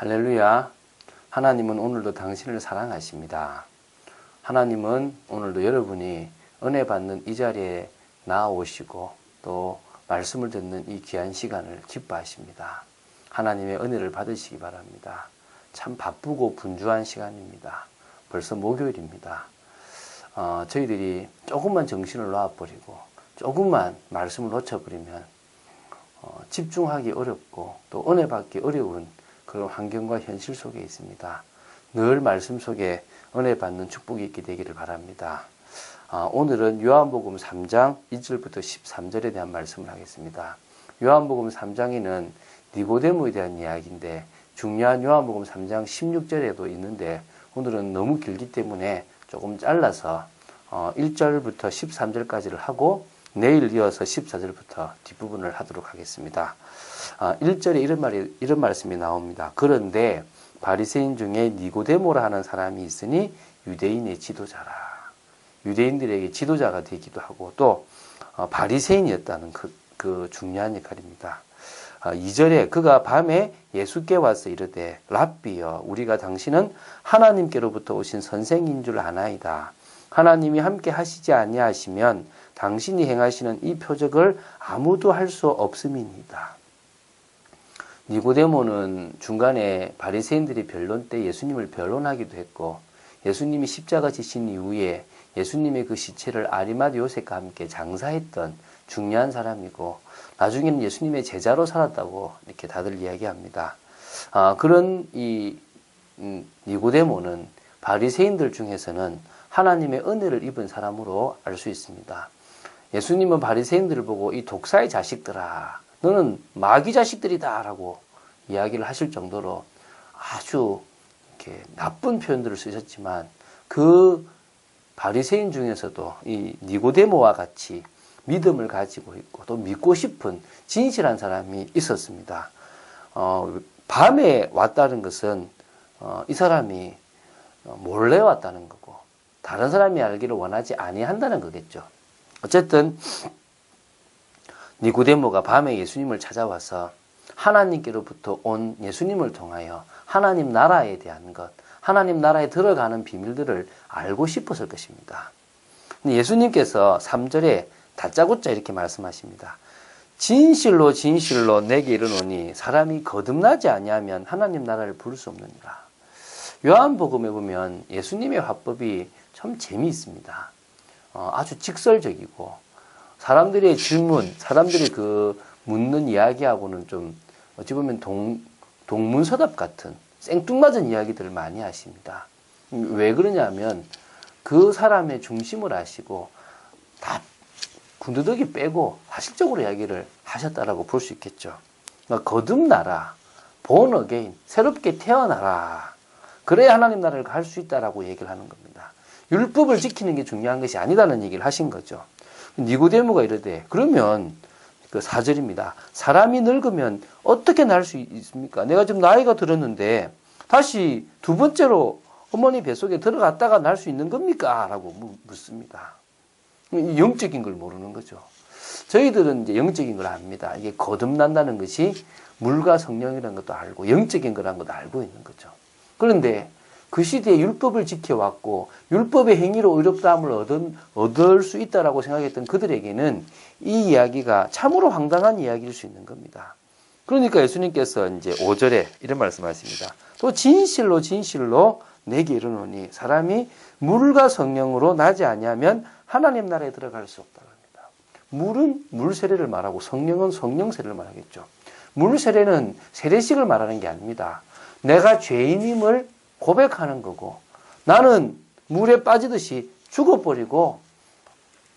할렐루야. 하나님은 오늘도 당신을 사랑하십니다. 하나님은 오늘도 여러분이 은혜 받는 이 자리에 나오시고 또 말씀을 듣는 이 귀한 시간을 기뻐하십니다. 하나님의 은혜를 받으시기 바랍니다. 참 바쁘고 분주한 시간입니다. 벌써 목요일입니다. 저희들이 조금만 정신을 놔버리고 조금만 말씀을 놓쳐버리면 집중하기 어렵고 또 은혜 받기 어려운 그런 환경과 현실 속에 있습니다. 늘 말씀 속에 은혜 받는 축복이 있게 되기를 바랍니다. 오늘은 요한복음 3장 1절부터 13절에 대한 말씀을 하겠습니다. 요한복음 3장에는 니고데모에 대한 이야기인데 중요한 요한복음 3장 16절에도 있는데 오늘은 너무 길기 때문에 조금 잘라서 1절부터 13절까지를 하고 내일 이어서 14절부터 뒷부분을 하도록 하겠습니다. 1절에 이런 말씀이 나옵니다. 그런데 바리새인 중에 니고데모라 하는 사람이 있으니 유대인의 지도자라. 유대인들에게 지도자가 되기도 하고 또 바리새인이었다는 그 중요한 역할입니다. 2절에 그가 밤에 예수께 와서 이르되 랍비여 우리가 당신은 하나님께로부터 오신 선생인 줄 아나이다. 하나님이 함께 하시지 아니하시면 당신이 행하시는 이 표적을 아무도 할 수 없음이니이다. 니고데모는 중간에 바리새인들이 변론 때 예수님을 변론하기도 했고 예수님이 십자가 지신 이후에 예수님의 그 시체를 아리마대 요셉과 함께 장사했던 중요한 사람이고 나중에는 예수님의 제자로 살았다고 이렇게 다들 이야기합니다. 그런 이 니고데모는 바리새인들 중에서는 하나님의 은혜를 입은 사람으로 알 수 있습니다. 예수님은 바리새인들을 보고 이 독사의 자식들아 너는 마귀 자식들이다 라고 이야기를 하실 정도로 아주 이렇게 나쁜 표현들을 쓰셨지만 그 바리새인 중에서도 이 니고데모와 같이 믿음을 가지고 있고 또 믿고 싶은 진실한 사람이 있었습니다. 밤에 왔다는 것은 이 사람이 몰래 왔다는 거고 다른 사람이 알기를 원하지 아니한다는 거겠죠. 어쨌든 니고데모가 밤에 예수님을 찾아와서 하나님께로부터 온 예수님을 통하여 하나님 나라에 대한 것, 하나님 나라에 들어가는 비밀들을 알고 싶었을 것입니다. 근데 예수님께서 3절에 다짜고짜 이렇게 말씀하십니다. 진실로 진실로 내게 이르노니 사람이 거듭나지 아니하면 하나님 나라를 볼 수 없느니라. 요한복음에 보면 예수님의 화법이 참 재미있습니다. 아주 직설적이고 사람들의 질문, 사람들이 그 묻는 이야기하고는 좀 어찌 보면 동문서답 같은 생뚱맞은 이야기들을 많이 하십니다. 왜 그러냐면 그 사람의 중심을 아시고 다 군더더기 빼고 사실적으로 이야기를 하셨다라고 볼 수 있겠죠. 그러니까 거듭나라, born again, 새롭게 태어나라. 그래야 하나님 나라를 갈 수 있다라고 얘기를 하는 겁니다. 율법을 지키는 게 중요한 것이 아니다는 얘기를 하신 거죠. 니고데모가 이르되 그러면 그 4절입니다. 사람이 늙으면 어떻게 날 수 있습니까? 내가 지금 나이가 들었는데 다시 두 번째로 어머니 뱃속에 들어갔다가 날 수 있는 겁니까? 라고 묻습니다. 영적인 걸 모르는 거죠. 저희들은 이제 영적인 걸 압니다. 이게 거듭난다는 것이 물과 성령이라는 것도 알고 영적인 거라는 것도 알고 있는 거죠. 그런데 그 시대에 율법을 지켜왔고 율법의 행위로 의롭다함을 얻을 수 있다라고 생각했던 그들에게는 이 이야기가 참으로 황당한 이야기일 수 있는 겁니다. 그러니까 예수님께서 이제 5절에 이런 말씀하십니다. 또 진실로 진실로 내게 이르노니 사람이 물과 성령으로 나지 아니하면 하나님 나라에 들어갈 수 없다고 합니다. 물은 물 세례를 말하고 성령은 성령 세례를 말하겠죠. 물 세례는 세례식을 말하는 게 아닙니다. 내가 죄인임을 고백하는 거고 나는 물에 빠지듯이 죽어버리고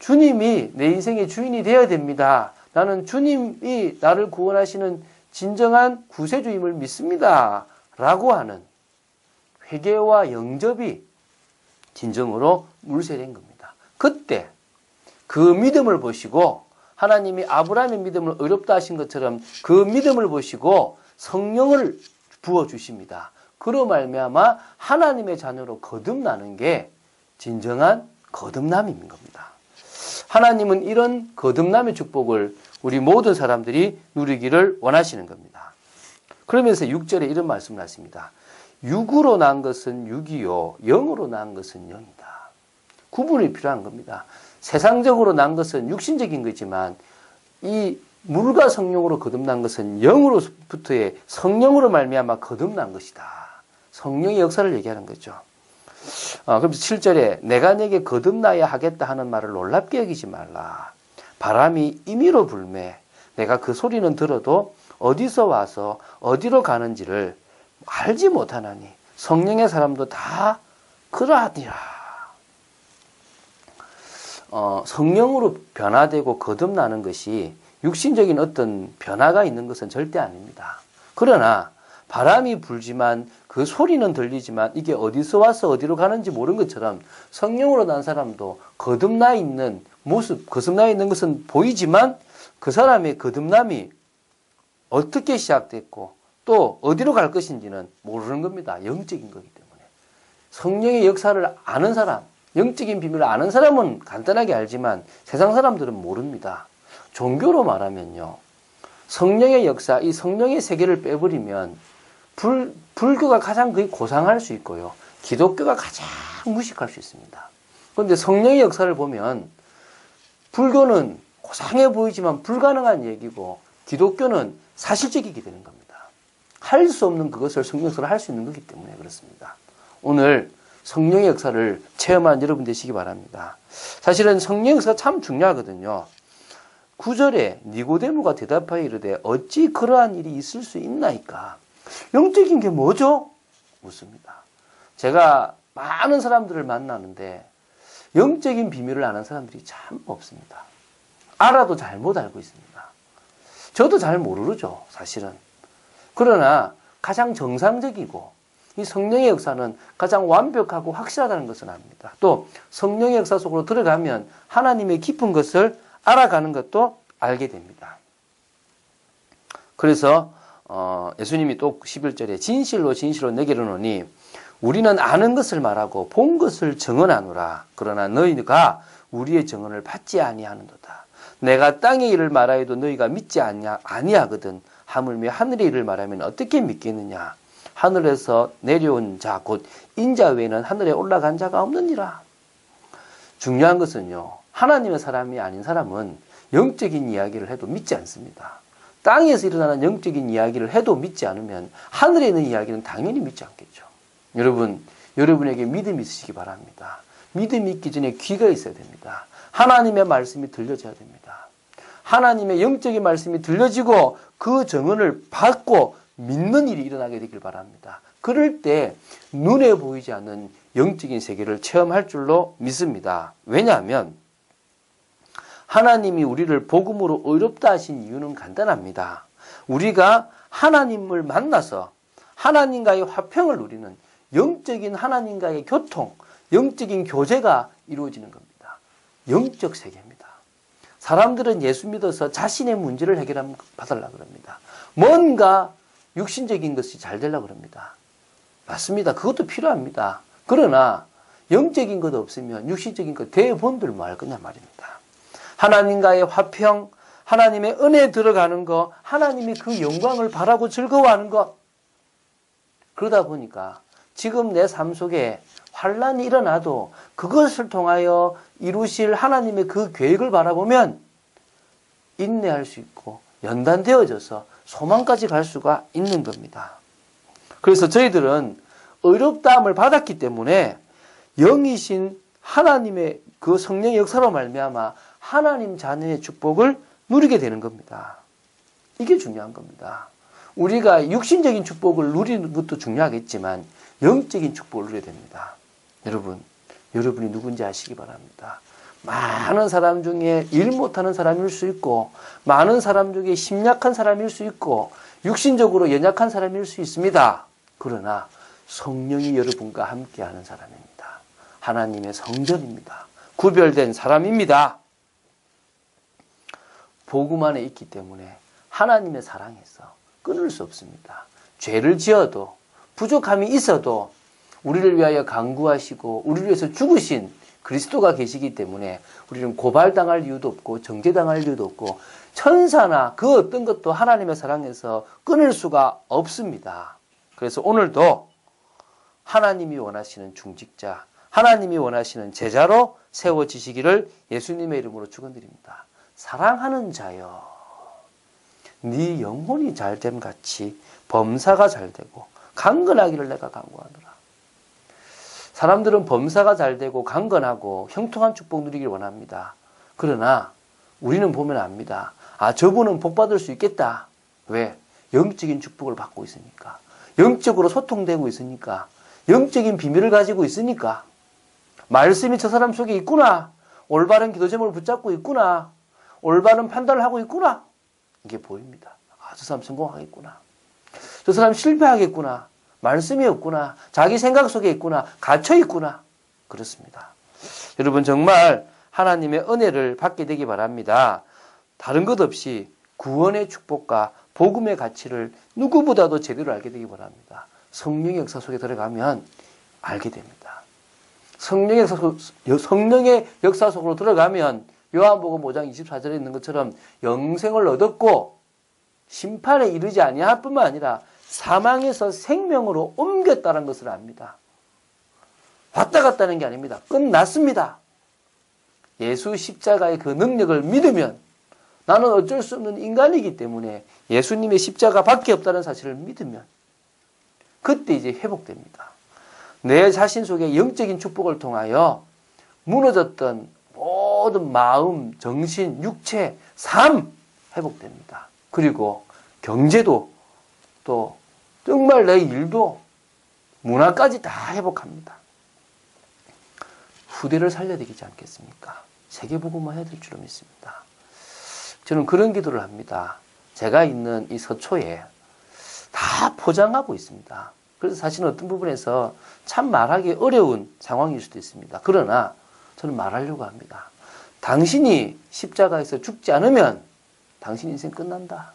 주님이 내 인생의 주인이 되어야 됩니다. 나는 주님이 나를 구원하시는 진정한 구세주임을 믿습니다. 라고 하는 회개와 영접이 진정으로 물세례인 겁니다. 그때 그 믿음을 보시고 하나님이 아브라함의 믿음을 의롭다 하신 것처럼 그 믿음을 보시고 성령을 부어주십니다. 그로 말미암아 하나님의 자녀로 거듭나는 게 진정한 거듭남인 겁니다. 하나님은 이런 거듭남의 축복을 우리 모든 사람들이 누리기를 원하시는 겁니다. 그러면서 6절에 이런 말씀을 하십니다. 육으로 난 것은 육이요 영으로 난 것은 영이다. 구분이 필요한 겁니다. 세상적으로 난 것은 육신적인 거지만 이 물과 성령으로 거듭난 것은 영으로부터의 성령으로 말미암아 거듭난 것이다. 성령의 역사를 얘기하는 거죠. 그럼 7절에 내가 내게 거듭나야 하겠다 하는 말을 놀랍게 여기지 말라. 바람이 임의로 불매 내가 그 소리는 들어도 어디서 와서 어디로 가는지를 알지 못하나니 성령의 사람도 다 그러하니라. 성령으로 변화되고 거듭나는 것이 육신적인 어떤 변화가 있는 것은 절대 아닙니다. 그러나 바람이 불지만 그 소리는 들리지만 이게 어디서 와서 어디로 가는지 모르는 것처럼 성령으로 난 사람도 거듭나 있는 모습, 거듭나 있는 것은 보이지만 그 사람의 거듭남이 어떻게 시작됐고 또 어디로 갈 것인지는 모르는 겁니다. 영적인 거기 때문에. 성령의 역사를 아는 사람, 영적인 비밀을 아는 사람은 간단하게 알지만 세상 사람들은 모릅니다. 종교로 말하면요. 성령의 역사, 이 성령의 세계를 빼버리면 불교가 가장 거의 고상할 수 있고요. 기독교가 가장 무식할 수 있습니다. 그런데 성령의 역사를 보면 불교는 고상해 보이지만 불가능한 얘기고 기독교는 사실적이게 되는 겁니다. 할 수 없는 그것을 성령 역사를 할 수 있는 거기 때문에 그렇습니다. 오늘 성령의 역사를 체험한 여러분 되시기 바랍니다. 사실은 성령의 역사가 참 중요하거든요. 9절에 니고데모가 대답하여 이르되 어찌 그러한 일이 있을 수 있나이까. 영적인 게 뭐죠? 묻습니다. 제가 많은 사람들을 만나는데 영적인 비밀을 아는 사람들이 참 없습니다. 알아도 잘못 알고 있습니다. 저도 잘 모르죠, 사실은. 그러나 가장 정상적이고 이 성령의 역사는 가장 완벽하고 확실하다는 것을 압니다. 또 성령의 역사 속으로 들어가면 하나님의 깊은 것을 알아가는 것도 알게 됩니다. 그래서 예수님이 또 11절에 진실로 진실로 내게 이르노니 우리는 아는 것을 말하고 본 것을 증언하노라. 그러나 너희가 우리의 증언을 받지 아니하는도다. 내가 땅의 일을 말하여도 너희가 믿지 아니하거든. 하물며 하늘의 일을 말하면 어떻게 믿겠느냐. 하늘에서 내려온 자 곧 인자 외에는 하늘에 올라간 자가 없느니라. 중요한 것은요. 하나님의 사람이 아닌 사람은 영적인 이야기를 해도 믿지 않습니다. 땅에서 일어나는 영적인 이야기를 해도 믿지 않으면 하늘에 있는 이야기는 당연히 믿지 않겠죠. 여러분에게 믿음이 있으시기 바랍니다. 믿음이 있기 전에 귀가 있어야 됩니다. 하나님의 말씀이 들려져야 됩니다. 하나님의 영적인 말씀이 들려지고 그 증언을 받고 믿는 일이 일어나게 되길 바랍니다. 그럴 때 눈에 보이지 않는 영적인 세계를 체험할 줄로 믿습니다. 왜냐하면 하나님이 우리를 복음으로 의롭다 하신 이유는 간단합니다. 우리가 하나님을 만나서 하나님과의 화평을 누리는 영적인 하나님과의 교통, 영적인 교제가 이루어지는 겁니다. 영적 세계입니다. 사람들은 예수 믿어서 자신의 문제를 해결받으려고 합니다. 뭔가 육신적인 것이 잘 되려고 합니다. 맞습니다. 그것도 필요합니다. 그러나 영적인 것 없으면 육신적인 것 대본들 뭐 할 거냐 말입니다. 하나님과의 화평, 하나님의 은혜에 들어가는 것, 하나님이 그 영광을 바라고 즐거워하는 것. 그러다 보니까 지금 내 삶 속에 환란이 일어나도 그것을 통하여 이루실 하나님의 그 계획을 바라보면 인내할 수 있고 연단되어져서 소망까지 갈 수가 있는 겁니다. 그래서 저희들은 의롭다함을 받았기 때문에 영이신 하나님의 그 성령의 역사로 말미암아 하나님 자녀의 축복을 누리게 되는 겁니다. 이게 중요한 겁니다. 우리가 육신적인 축복을 누리는 것도 중요하겠지만 영적인 축복을 누려야 됩니다. 여러분이 누군지 아시기 바랍니다. 많은 사람 중에 일 못하는 사람일 수 있고 많은 사람 중에 심약한 사람일 수 있고 육신적으로 연약한 사람일 수 있습니다. 그러나 성령이 여러분과 함께하는 사람입니다. 하나님의 성전입니다. 구별된 사람입니다. 복음 안에 있기 때문에 하나님의 사랑에서 끊을 수 없습니다. 죄를 지어도 부족함이 있어도 우리를 위하여 간구하시고 우리를 위해서 죽으신 그리스도가 계시기 때문에 우리는 고발당할 이유도 없고 정죄당할 이유도 없고 천사나 그 어떤 것도 하나님의 사랑에서 끊을 수가 없습니다. 그래서 오늘도 하나님이 원하시는 중직자, 하나님이 원하시는 제자로 세워지시기를 예수님의 이름으로 축원드립니다. 사랑하는 자여, 네 영혼이 잘됨 같이 범사가 잘되고 강건하기를 내가 간구하노라. 사람들은 범사가 잘되고 강건하고 형통한 축복 누리기를 원합니다. 그러나 우리는 보면 압니다. 아, 저분은 복 받을 수 있겠다. 왜? 영적인 축복을 받고 있으니까. 영적으로 소통되고 있으니까. 영적인 비밀을 가지고 있으니까. 말씀이 저 사람 속에 있구나. 올바른 기도 제목을 붙잡고 있구나. 올바른 판단을 하고 있구나. 이게 보입니다. 아, 저 사람 성공하겠구나. 저 사람 실패하겠구나. 말씀이 없구나. 자기 생각 속에 있구나. 갇혀 있구나. 그렇습니다. 여러분 정말 하나님의 은혜를 받게 되기 바랍니다. 다른 것 없이 구원의 축복과 복음의 가치를 누구보다도 제대로 알게 되기 바랍니다. 성령의 역사 속에 들어가면 알게 됩니다. 성령의 역사 속으로 들어가면 요한복음 5장 24절에 있는 것처럼 영생을 얻었고 심판에 이르지 아니할 뿐만 아니라 사망에서 생명으로 옮겼다는 것을 압니다. 왔다 갔다는 게 아닙니다. 끝났습니다. 예수 십자가의 그 능력을 믿으면 나는 어쩔 수 없는 인간이기 때문에 예수님의 십자가밖에 없다는 사실을 믿으면 그때 이제 회복됩니다. 내 자신 속에 영적인 축복을 통하여 무너졌던 모든 마음, 정신, 육체, 삶 회복됩니다. 그리고 경제도 또 정말 내 일도 문화까지 다 회복합니다. 후대를 살려야 되지 않겠습니까? 세계복음화 해야 될 줄로 믿습니다. 저는 그런 기도를 합니다. 제가 있는 이 서초에 다 포장하고 있습니다. 그래서 사실은 어떤 부분에서 참 말하기 어려운 상황일 수도 있습니다. 그러나 저는 말하려고 합니다. 당신이 십자가에서 죽지 않으면 당신 인생 끝난다.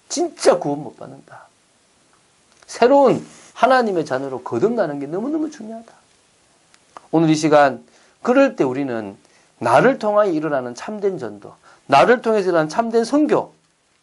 진짜 구원 못 받는다. 새로운 하나님의 자녀로 거듭나는 게 너무너무 중요하다. 오늘 이 시간 그럴 때 우리는 나를 통하여 일어나는 참된 전도, 나를 통해서 일어나는 참된 선교,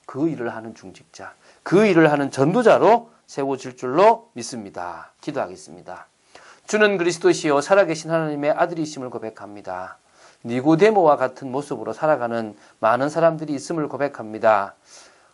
그 일을 하는 중직자, 그 일을 하는 전도자로 세워질 줄로 믿습니다. 기도하겠습니다. 주는 그리스도시요 살아계신 하나님의 아들이심을 고백합니다. 니고데모와 같은 모습으로 살아가는 많은 사람들이 있음을 고백합니다.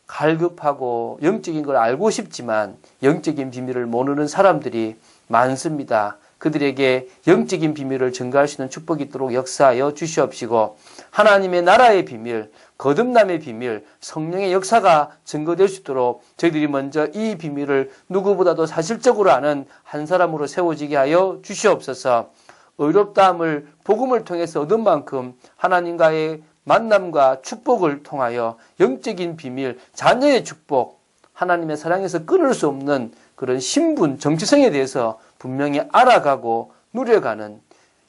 갈급하고 영적인 걸 알고 싶지만 영적인 비밀을 모르는 사람들이 많습니다. 그들에게 영적인 비밀을 증거할 수 있는 축복이 있도록 역사하여 주시옵시고 하나님의 나라의 비밀, 거듭남의 비밀, 성령의 역사가 증거될 수 있도록 저희들이 먼저 이 비밀을 누구보다도 사실적으로 아는 한 사람으로 세워지게 하여 주시옵소서. 의롭다함을 복음을 통해서 얻은 만큼 하나님과의 만남과 축복을 통하여 영적인 비밀, 자녀의 축복, 하나님의 사랑에서 끊을 수 없는 그런 신분, 정체성에 대해서 분명히 알아가고 누려가는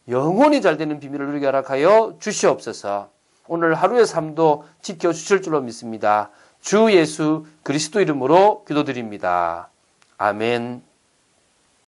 영혼이 잘 되는 비밀을 누리게 허락하여 주시옵소서. 오늘 하루의 삶도 지켜주실 줄로 믿습니다. 주 예수 그리스도 이름으로 기도드립니다. 아멘.